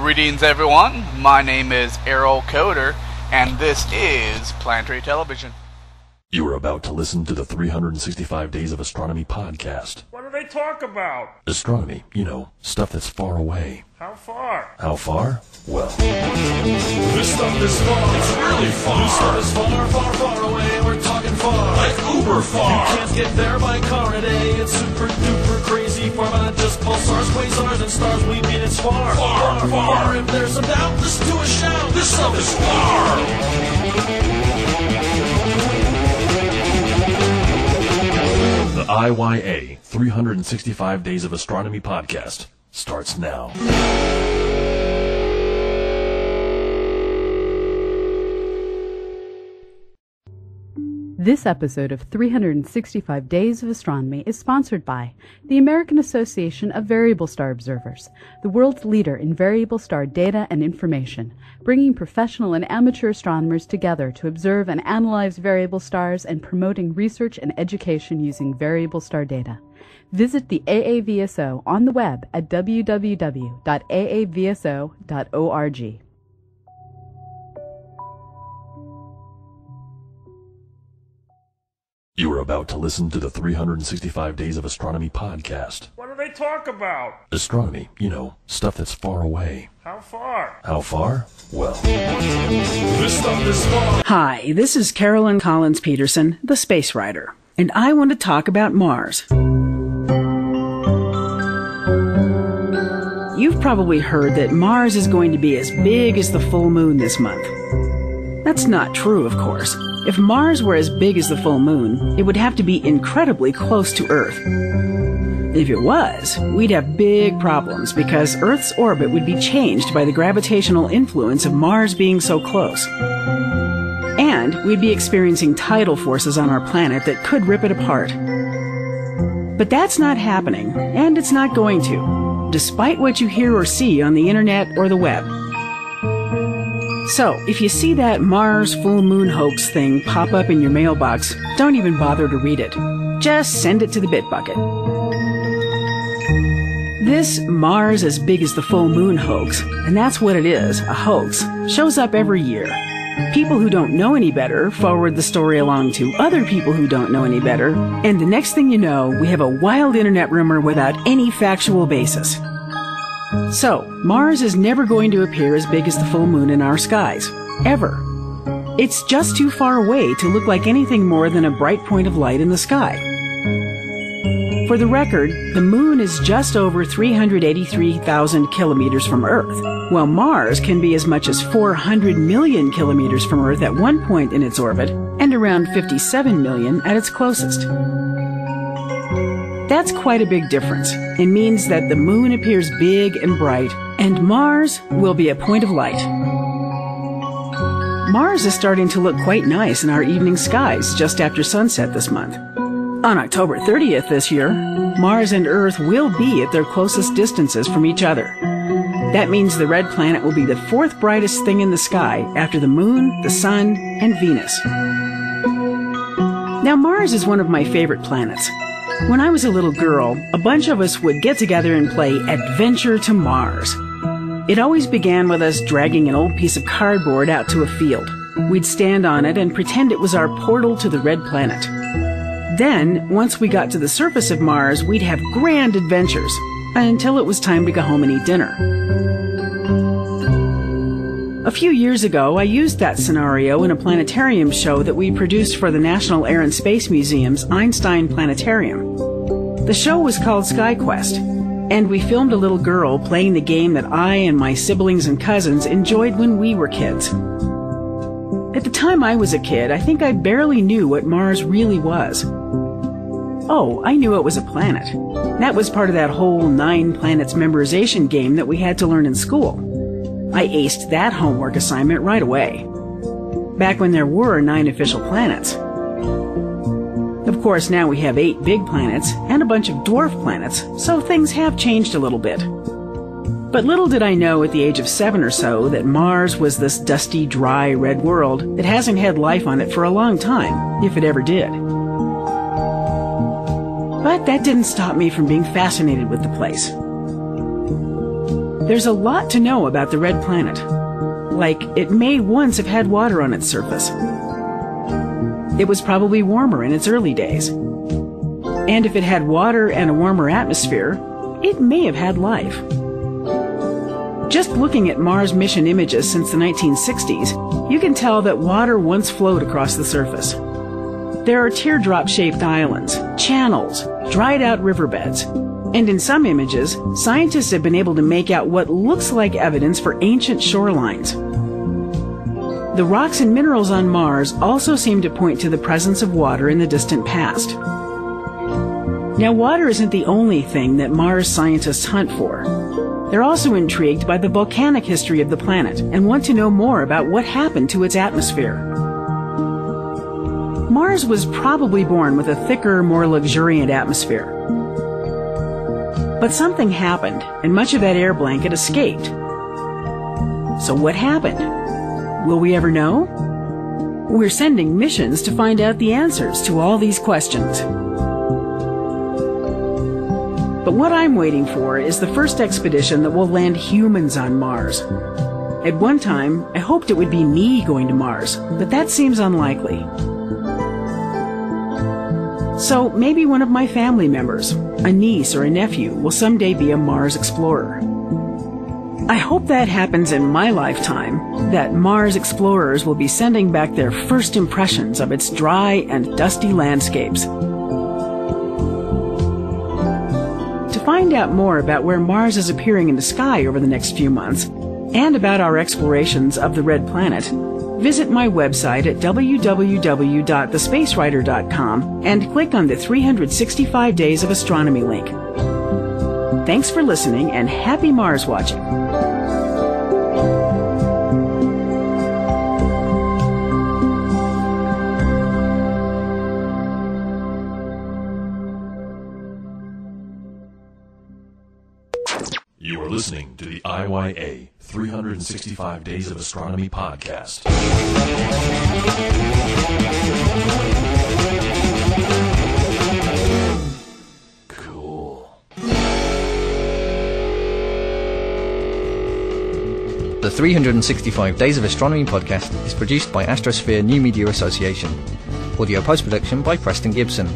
Greetings everyone, my name is Errol Coder, and this is Planetary Television. You are about to listen to the 365 Days of Astronomy podcast. What do they talk about? Astronomy, you know, stuff that's far away. How far? How far? Well, this stuff is far. It's really far. This stuff is far, far, far away. We're talking far. Like uber far. You can't get there by car today. It's super duper crazy far. Not just pulsars, quasars, and stars. We mean it's far. Far, far. If there's some doubt, listen to a shout. This stuff is far. the IYA 365 Days of Astronomy podcast starts now. This episode of 365 Days of Astronomy is sponsored by the American Association of Variable Star Observers, the world's leader in variable star data and information, bringing professional and amateur astronomers together to observe and analyze variable stars and promoting research and education using variable star data. Visit the AAVSO on the web at www.aavso.org. You are about to listen to the 365 Days of Astronomy podcast. What do they talk about? Astronomy, you know, stuff that's far away. How far? How far? Well, this stuff is far. Hi, this is Carolyn Petersen, the space writer, and I want to talk about Mars. You've probably heard that Mars is going to be as big as the full moon this month. That's not true, of course. If Mars were as big as the full moon, it would have to be incredibly close to Earth. If it was, we'd have big problems because Earth's orbit would be changed by the gravitational influence of Mars being so close. And we'd be experiencing tidal forces on our planet that could rip it apart. But that's not happening, and it's not going to, despite what you hear or see on the internet or the web. So, if you see that Mars full moon hoax thing pop up in your mailbox, don't even bother to read it. Just send it to the Bitbucket. This Mars as big as the full moon hoax, and that's what it is, a hoax, shows up every year. People who don't know any better forward the story along to other people who don't know any better, and the next thing you know, we have a wild internet rumor without any factual basis. So, Mars is never going to appear as big as the full moon in our skies. Ever. It's just too far away to look like anything more than a bright point of light in the sky. For the record, the moon is just over 383,000 kilometers from Earth, while Mars can be as much as 400 million kilometers from Earth at one point in its orbit, and around 57 million at its closest. That's quite a big difference. It means that the moon appears big and bright, and Mars will be a point of light. Mars is starting to look quite nice in our evening skies just after sunset this month. On October 30th this year, Mars and Earth will be at their closest distances from each other. That means the red planet will be the fourth brightest thing in the sky after the moon, the sun, and Venus. Now, Mars is one of my favorite planets. When I was a little girl, a bunch of us would get together and play Adventure to Mars. It always began with us dragging an old piece of cardboard out to a field. We'd stand on it and pretend it was our portal to the red planet. Then, once we got to the surface of Mars, we'd have grand adventures, until it was time to go home and eat dinner. A few years ago, I used that scenario in a planetarium show that we produced for the National Air and Space Museum's Einstein Planetarium. The show was called SkyQuest, and we filmed a little girl playing the game that I and my siblings and cousins enjoyed when we were kids. At the time I was a kid, I think I barely knew what Mars really was. Oh, I knew it was a planet. That was part of that whole 9 planets memorization game that we had to learn in school. I aced that homework assignment right away. Back when there were 9 official planets. Of course, now we have 8 big planets and a bunch of dwarf planets, so things have changed a little bit. But little did I know at the age of 7 or so that Mars was this dusty, dry, red world that hasn't had life on it for a long time, if it ever did. But that didn't stop me from being fascinated with the place. There's a lot to know about the red planet. Like, it may once have had water on its surface. It was probably warmer in its early days. And if it had water and a warmer atmosphere, it may have had life. Just looking at Mars mission images since the 1960s, you can tell that water once flowed across the surface. There are teardrop-shaped islands, channels, dried-out riverbeds, and in some images, scientists have been able to make out what looks like evidence for ancient shorelines. The rocks and minerals on Mars also seem to point to the presence of water in the distant past. Now, water isn't the only thing that Mars scientists hunt for. They're also intrigued by the volcanic history of the planet and want to know more about what happened to its atmosphere. Mars was probably born with a thicker, more luxuriant atmosphere. But something happened, and much of that air blanket escaped. So what happened? Will we ever know? We're sending missions to find out the answers to all these questions. But what I'm waiting for is the first expedition that will land humans on Mars. At one time, I hoped it would be me going to Mars, but that seems unlikely. So maybe one of my family members, a niece or a nephew, will someday be a Mars explorer. I hope that happens in my lifetime, that Mars explorers will be sending back their first impressions of its dry and dusty landscapes. To find out more about where Mars is appearing in the sky over the next few months, and about our explorations of the red planet, visit my website at www.thespacewriter.com and click on the 365 Days of Astronomy link. Thanks for listening and happy Mars watching. You are listening to the IYA 365 Days of Astronomy podcast. Cool. The 365 Days of Astronomy podcast is produced by Astrosphere New Media Association. Audio post-production by Preston Gibson.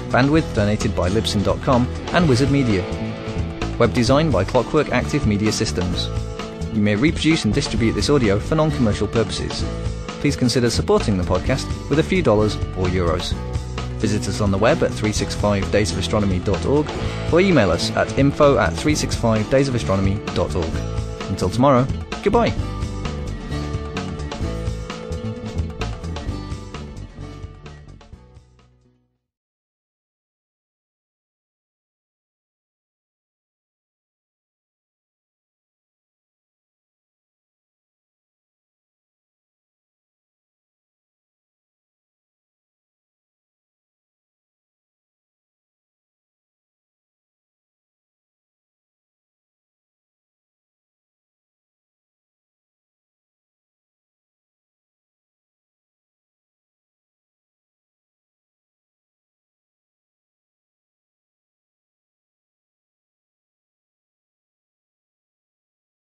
Bandwidth donated by Libsyn.com and Wizard Media. Web design by Clockwork Active Media Systems. You may reproduce and distribute this audio for non-commercial purposes. Please consider supporting the podcast with a few dollars or euros. Visit us on the web at 365daysofastronomy.org or email us at info@365daysofastronomy.org. Until tomorrow, goodbye.